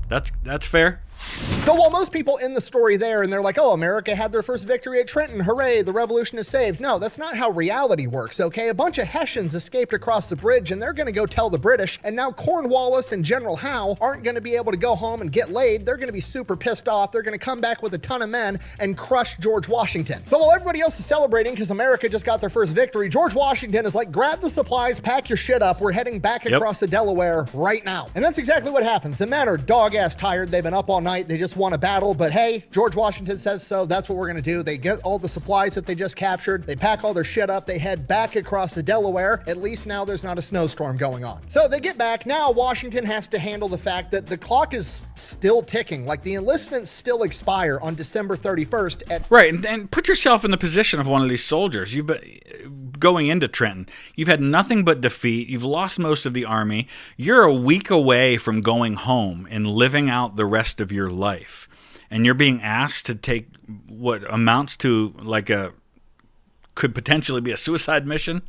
that's fair. So while most people in the story there, and they're like, oh, America had their first victory at Trenton, hooray, the revolution is saved. No, that's not how reality works, okay? A bunch of Hessians escaped across the bridge, and they're going to go tell the British, and now Cornwallis and General Howe aren't going to be able to go home and get laid. They're going to be super pissed off. They're going to come back with a ton of men and crush George Washington. So while everybody else is celebrating because America just got their first victory, George Washington is like, grab the supplies, pack your shit up. We're heading back across the Delaware right now. And that's exactly what happens. The men are dog-ass tired. They've been up all night. They just won a battle, but hey, George Washington says so. That's what we're going to do. They get all the supplies that they just captured. They pack all their shit up. They head back across the Delaware. At least now there's not a snowstorm going on. So they get back. Now Washington has to handle the fact that the clock is still ticking. Like the enlistments still expire on December 31st at... Right, and put yourself in the position of one of these soldiers. You've been going into Trenton. You've had nothing but defeat. You've lost most of the army. You're a week away from going home and living out the rest of your life. And you're being asked to take what amounts to could potentially be a suicide mission.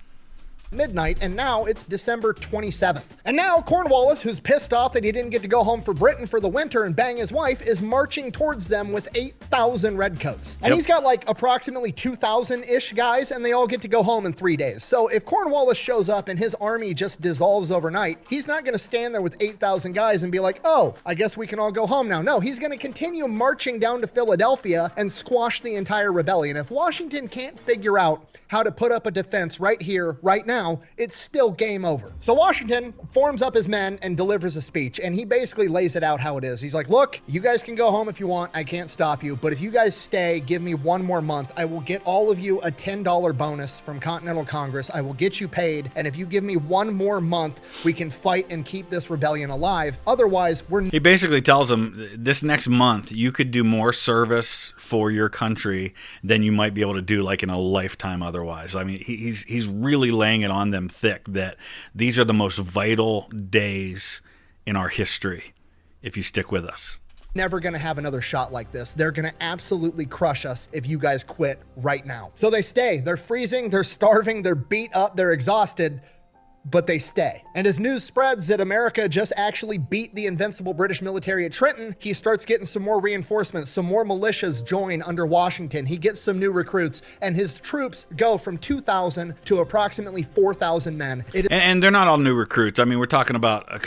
Midnight, and now it's December 27th. And now Cornwallis, who's pissed off that he didn't get to go home for Britain for the winter and bang his wife, is marching towards them with 8,000 redcoats. And he's got approximately 2,000-ish guys, and they all get to go home in 3 days. So if Cornwallis shows up and his army just dissolves overnight, he's not going to stand there with 8,000 guys and be like, oh, I guess we can all go home now. No, he's going to continue marching down to Philadelphia and squash the entire rebellion. If Washington can't figure out how to put up a defense right here, right now, it's still game over. So Washington forms up his men and delivers a speech, and he basically lays it out how it is. He's like, look, you guys can go home if you want. I can't stop you. But if you guys stay, give me one more month. I will get all of you a $10 bonus from Continental Congress. I will get you paid. And if you give me one more month, we can fight and keep this rebellion alive. Otherwise, He basically tells them this next month, you could do more service for your country than you might be able to do in a lifetime otherwise. I mean, he's really laying it on them thick that these are the most vital days in our history if you stick with us. Never going to have another shot like this. They're going to absolutely crush us if you guys quit right now. So they stay. They're freezing, they're starving, they're beat up, they're exhausted, but they stay. And as news spreads that America just actually beat the invincible British military at Trenton, he starts getting some more reinforcements, some more militias join under Washington. He gets some new recruits, and his troops go from 2,000 to approximately 4,000 men. And they're not all new recruits. I mean, we're talking about a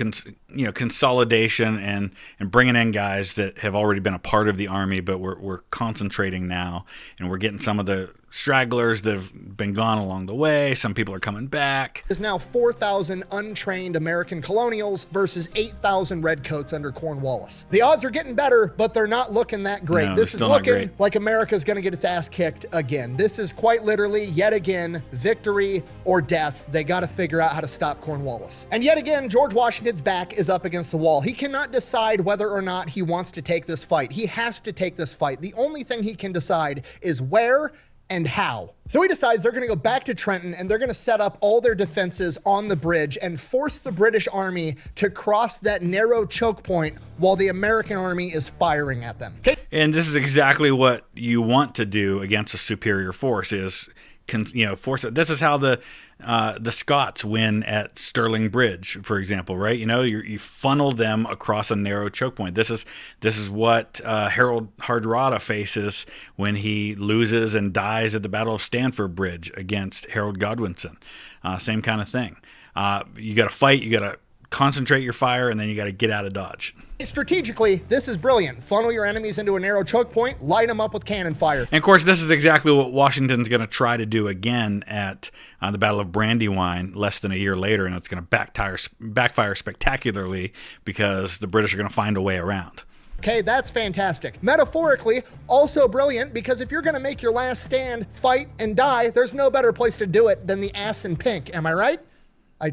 consolidation and bringing in guys that have already been a part of the Army, but we're concentrating now, and we're getting some of the stragglers that have been gone along the way. Some people are coming back. Is now 4,000 untrained American colonials versus 8,000 redcoats under Cornwallis. The odds are getting better, but they're not looking that great. No, this is still not looking great. like America's going to get its ass kicked again. This is quite literally, yet again, victory or death. They got to figure out how to stop Cornwallis. And yet again, George Washington's back is up against the wall. He cannot decide whether or not he wants to take this fight. He has to take this fight. The only thing he can decide is where and how. So he decides they're going to go back to Trenton and they're going to set up all their defenses on the bridge and force the British Army to cross that narrow choke point while the American Army is firing at them. Okay? And this is exactly what you want to do against a superior force is, force it. This is how the Scots win at Stirling Bridge, for example, right? You funnel them across a narrow choke point. This is what Harold Hardrada faces when he loses and dies at the Battle of Stamford Bridge against Harold Godwinson. Same kind of thing. You got to fight. You got to concentrate your fire, and then you got to get out of Dodge. Strategically, this is brilliant. Funnel your enemies into a narrow choke point, light them up with cannon fire. And of course, this is exactly what Washington's going to try to do again at the Battle of Brandywine less than a year later, and it's going to backfire spectacularly because the British are going to find a way around. Okay, that's fantastic. Metaphorically, also brilliant, because if you're going to make your last stand, fight, and die, there's no better place to do it than the ass in pink. Am I right? I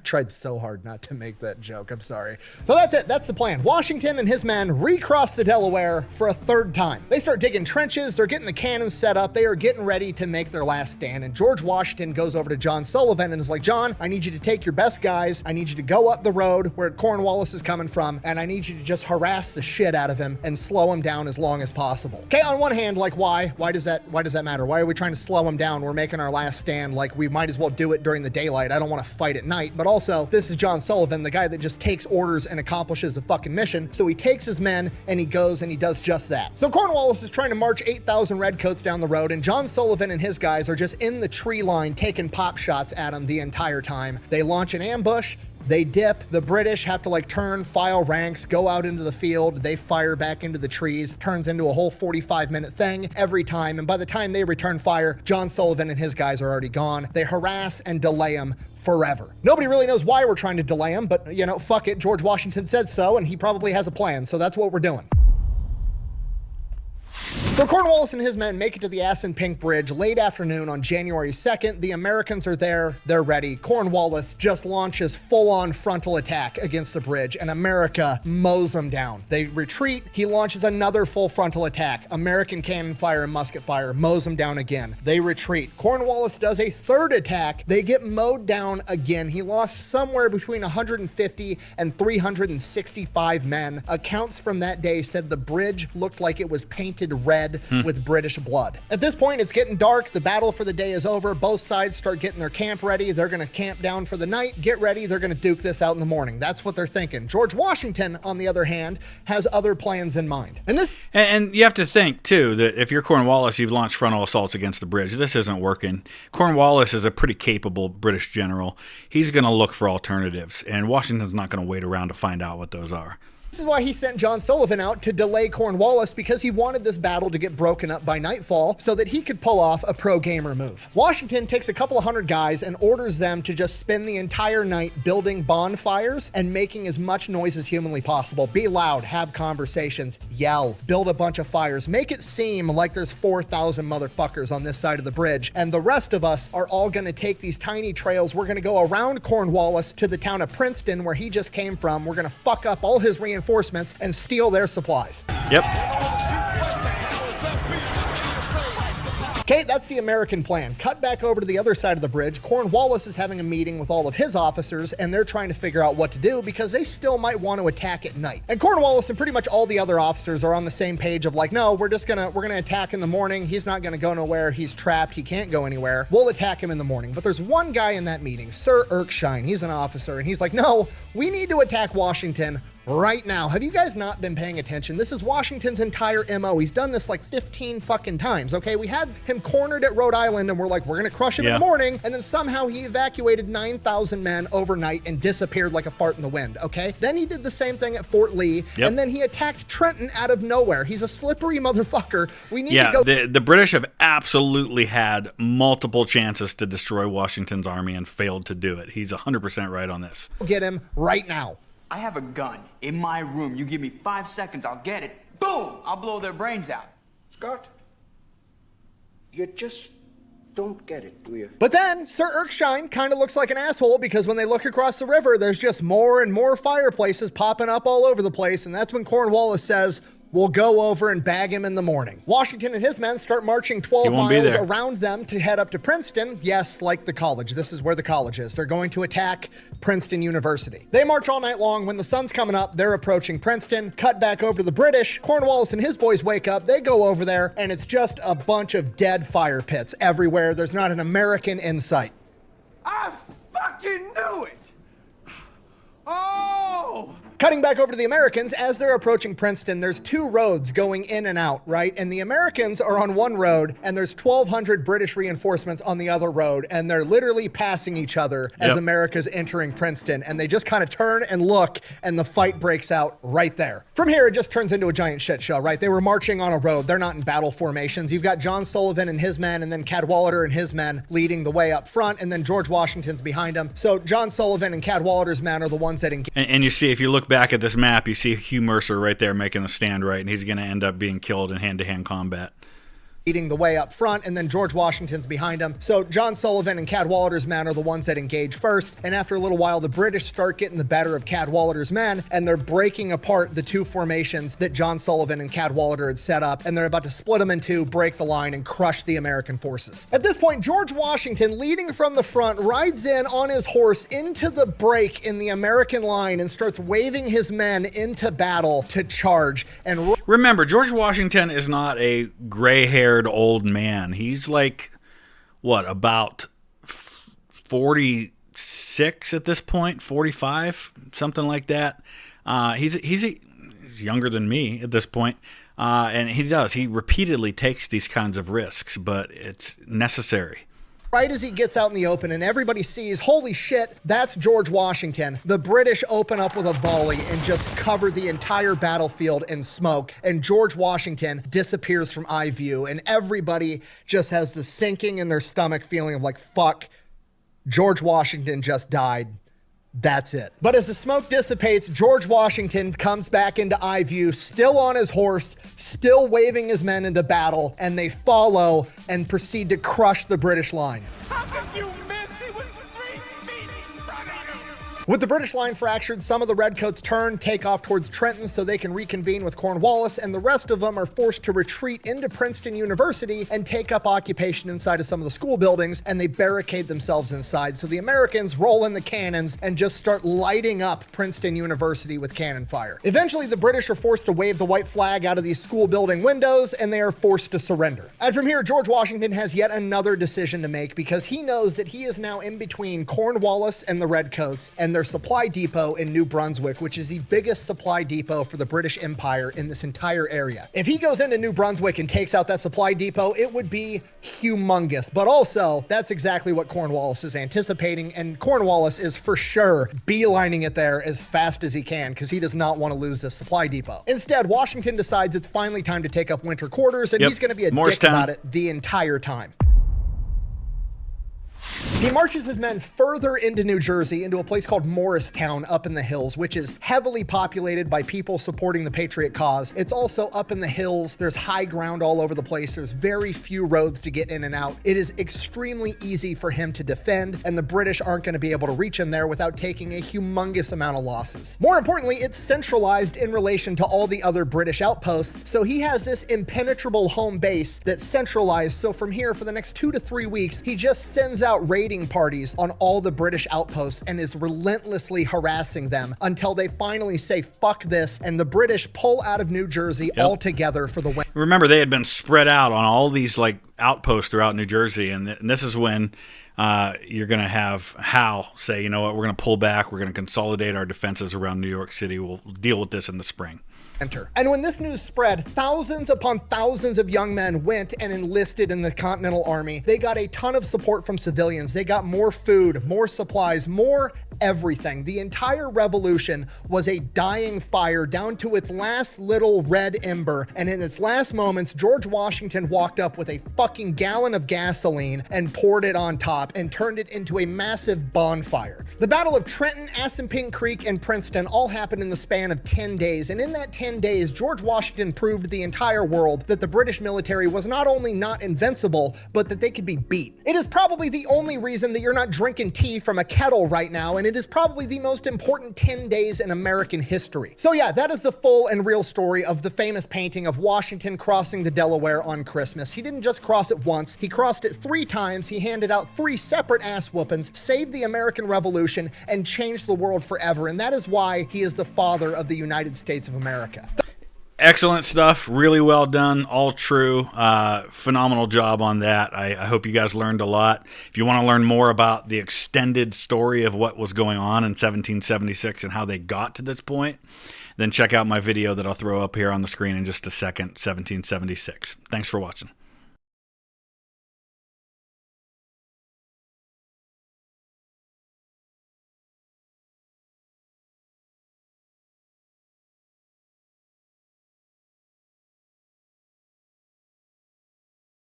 tried so hard not to make that joke. I'm sorry. So that's it. That's the plan. Washington and his men recross the Delaware for a third time. They start digging trenches. They're getting the cannons set up. They are getting ready to make their last stand. And George Washington goes over to John Sullivan and is like, John, I need you to take your best guys. I need you to go up the road where Cornwallis is coming from. And I need you to just harass the shit out of him and slow him down as long as possible. Okay, on one hand, like why? Why does that matter? Why are we trying to slow him down? We're making our last stand. Like we might as well do it during the daylight. I don't want to fight at night, but also this is John Sullivan, the guy that just takes orders and accomplishes a fucking mission. So he takes his men and he goes and he does just that. So Cornwallis is trying to march 8,000 redcoats down the road, and John Sullivan and his guys are just in the tree line taking pop shots at him the entire time. They launch an ambush. They dip. The British have to turn, file ranks, go out into the field. They fire back into the trees. Turns into a whole 45-minute thing every time. And by the time they return fire, John Sullivan and his guys are already gone. They harass and delay them forever. Nobody really knows why we're trying to delay them, but fuck it. George Washington said so, and he probably has a plan. So that's what we're doing. So Cornwallis and his men make it to the Assunpink Bridge late afternoon on January 2nd. The Americans are there. They're ready. Cornwallis just launches full-on frontal attack against the bridge, and America mows them down. They retreat. He launches another full frontal attack. American cannon fire and musket fire mows them down again. They retreat. Cornwallis does a third attack. They get mowed down again. He lost somewhere between 150 and 365 men. Accounts from that day said the bridge looked like it was painted red with British blood. At this point, it's getting dark. The battle for the day is over. Both sides start getting their camp ready. They're going to camp down for the night, get ready. They're going to duke this out in the morning. That's what they're thinking. George Washington, on the other hand, has other plans in mind. And you have to think, too, that if you're Cornwallis, you've launched frontal assaults against the bridge. This isn't working. Cornwallis is a pretty capable British general. He's going to look for alternatives, and Washington's not going to wait around to find out what those are. This is why he sent John Sullivan out to delay Cornwallis, because he wanted this battle to get broken up by nightfall so that he could pull off a pro-gamer move. Washington takes a couple of hundred guys and orders them to just spend the entire night building bonfires and making as much noise as humanly possible. Be loud, have conversations, yell, build a bunch of fires, make it seem like there's 4,000 motherfuckers on this side of the bridge, and the rest of us are all going to take these tiny trails. We're going to go around Cornwallis to the town of Princeton, where he just came from. We're going to fuck up all his reinforcements and steal their supplies. Yep. Okay, that's the American plan. Cut back over to the other side of the bridge. Cornwallis is having a meeting with all of his officers, and they're trying to figure out what to do because they still might want to attack at night. And Cornwallis and pretty much all the other officers are on the same page of like, no, we're gonna attack in the morning. He's not gonna go nowhere. He's trapped. He can't go anywhere. We'll attack him in the morning. But there's one guy in that meeting, Sir Erskine. He's an officer, and he's like, no, we need to attack Washington right now. Have you guys not been paying attention? This is Washington's entire MO. He's done this like 15 fucking times, okay? We had him cornered at Rhode Island and we're like, we're gonna crush him in the morning, and then somehow he evacuated 9,000 men overnight and disappeared like a fart in the wind, okay? Then he did the same thing at Fort Lee, and then he attacked Trenton out of nowhere. He's a slippery motherfucker. We need to go. The British have absolutely had multiple chances to destroy Washington's army and failed to do it. He's 100% right on this. Get him right now. I have a gun in my room. You give me 5 seconds, I'll get it. Boom! I'll blow their brains out. Scott, you just don't get it, do you? But then Sir Erskine kind of looks like an asshole because when they look across the river, there's just more and more fireplaces popping up all over the place. And that's when Cornwallis says, we'll go over and bag him in the morning. Washington and his men start marching 12 miles around them to head up to Princeton. Yes, like the college. This is where the college is. They're going to attack Princeton University. They march all night long. When the sun's coming up, they're approaching Princeton. Cut back over to the British. Cornwallis and his boys wake up. They go over there, and it's just a bunch of dead fire pits everywhere. There's not an American in sight. I fucking knew it! Oh! Cutting back over to the Americans, as they're approaching Princeton, there's two roads going in and out, right? And the Americans are on one road, and there's 1,200 British reinforcements on the other road, and they're literally passing each other as America's entering Princeton, and they just kind of turn and look, and the fight breaks out right there. From here, it just turns into a giant shit show, right? They were marching on a road. They're not in battle formations. You've got John Sullivan and his men, and then Cadwalader and his men leading the way up front, and then George Washington's behind him. So John Sullivan and Cadwalader's men are the ones that engage. And you see, if you look back at this map, you see Hugh Mercer right there making the stand, right, and he's going to end up being killed in hand-to-hand combat. Leading the way up front, and then George Washington's behind him. So John Sullivan and Cadwalader's men are the ones that engage first, and after a little while, the British start getting the better of Cadwalader's men, and they're breaking apart the two formations that John Sullivan and Cadwalader had set up, and they're about to split them in two, break the line, and crush the American forces. At this point, George Washington, leading from the front, rides in on his horse into the break in the American line and starts waving his men into battle to charge. And remember, George Washington is not a gray-haired old man. He's like, what, about 46 at this point, 45, something like that. He's younger than me at this point, and he repeatedly takes these kinds of risks, but it's necessary. Right as he gets out in the open and everybody sees, holy shit, that's George Washington, the British open up with a volley and just cover the entire battlefield in smoke, and George Washington disappears from eye view, and everybody just has the sinking in their stomach feeling of like, fuck, George Washington just died. That's it. But as the smoke dissipates, George Washington comes back into eye view, still on his horse, still waving his men into battle, and they follow and proceed to crush the British line. How could you miss? He was 3 feet in front of you! With the British line fractured, some of the Redcoats turn, take off towards Trenton so they can reconvene with Cornwallis, and the rest of them are forced to retreat into Princeton University and take up occupation inside of some of the school buildings, and they barricade themselves inside. So the Americans roll in the cannons and just start lighting up Princeton University with cannon fire. Eventually, the British are forced to wave the white flag out of these school building windows, and they are forced to surrender. And from here, George Washington has yet another decision to make because he knows that he is now in between Cornwallis and the Redcoats and their supply depot in New Brunswick, which is the biggest supply depot for the British Empire in this entire area. If he goes into New Brunswick and takes out that supply depot, it would be humongous. But also, that's exactly what Cornwallis is anticipating, and Cornwallis is for sure beelining it there as fast as he can because he does not want to lose this supply depot. Instead, Washington decides it's finally time to take up winter quarters, and he's going to be a dick about it the entire time. He marches his men further into New Jersey, into a place called Morristown up in the hills, which is heavily populated by people supporting the Patriot cause. It's also up in the hills. There's high ground all over the place. There's very few roads to get in and out. It is extremely easy for him to defend, and the British aren't going to be able to reach him there without taking a humongous amount of losses. More importantly, it's centralized in relation to all the other British outposts, so he has this impenetrable home base that's centralized. So from here, for the next 2 to 3 weeks, he just sends out raiding parties on all the British outposts and is relentlessly harassing them until they finally say fuck this, and the British pull out of New Jersey altogether for the win. Remember, they had been spread out on all these like outposts throughout New Jersey, and this is when you're going to have Howe say, you know what, we're going to pull back, we're going to consolidate our defenses around New York City, we'll deal with this in the spring. And when this news spread, thousands upon thousands of young men went and enlisted in the Continental Army. They got a ton of support from civilians. They got more food, more supplies, more everything. The entire revolution was a dying fire down to its last little red ember. And in its last moments, George Washington walked up with a fucking gallon of gasoline and poured it on top and turned it into a massive bonfire. The Battle of Trenton, Assunpink Creek, and Princeton all happened in the span of 10 days. And in that 10 days, George Washington proved to the entire world that the British military was not only not invincible, but that they could be beat. It is probably the only reason that you're not drinking tea from a kettle right now, and it is probably the most important 10 days in American history. So yeah, that is the full and real story of the famous painting of Washington crossing the Delaware on Christmas. He didn't just cross it once, he crossed it 3 times, he handed out 3 separate ass whoopings, saved the American Revolution, and changed the world forever, and that is why he is the father of the United States of America. Excellent stuff. Really well done. All true. Phenomenal job on that. I hope you guys learned a lot. If you want to learn more about the extended story of what was going on in 1776 and how they got to this point, then check out my video that I'll throw up here on the screen in just a second, 1776. Thanks for watching.